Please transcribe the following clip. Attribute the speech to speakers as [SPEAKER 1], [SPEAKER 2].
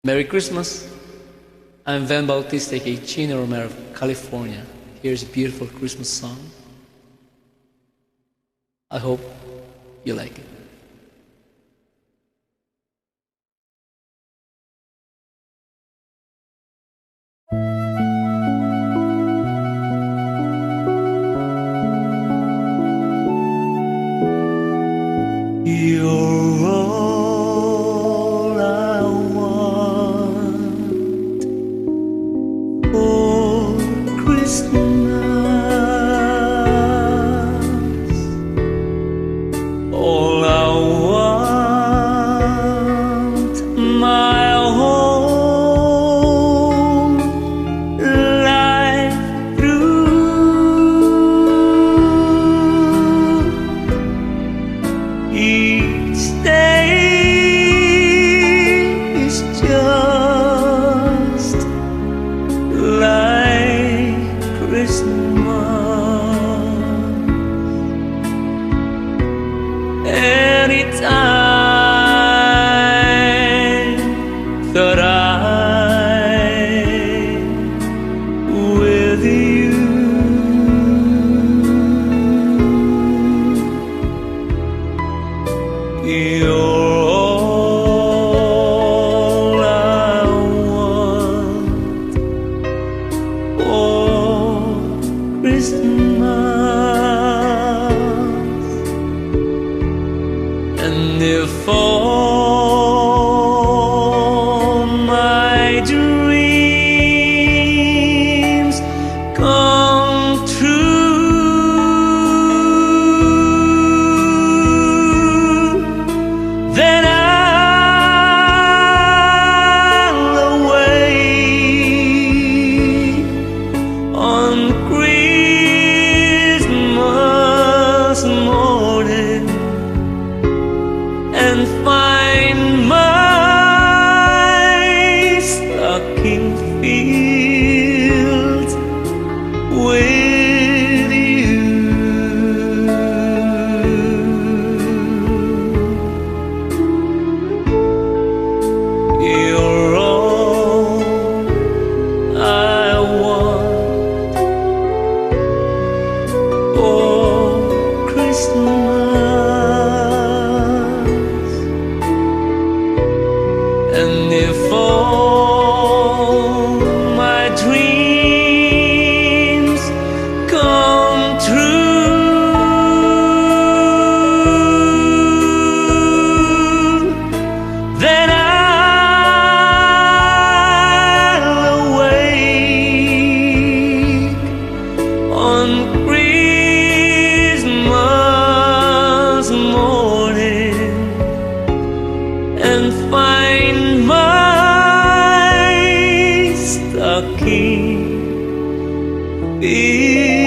[SPEAKER 1] Merry Christmas. I'm VHEN Bautista, aka Chino Romero of California. Here's a beautiful Christmas song. I hope you like it.
[SPEAKER 2] You're all I want for Christmas. All I want, my whole life through. Each day is just like Christmas. Anytime that I'm with you, you're all I want for Christmas. And if all my dreams come true, then I'll awake on Christmas morning and find my stocking filled with you. You're all I want for Christmas. And if all my dreams come true, then I'll awake on Christmas morning and find my stocking filled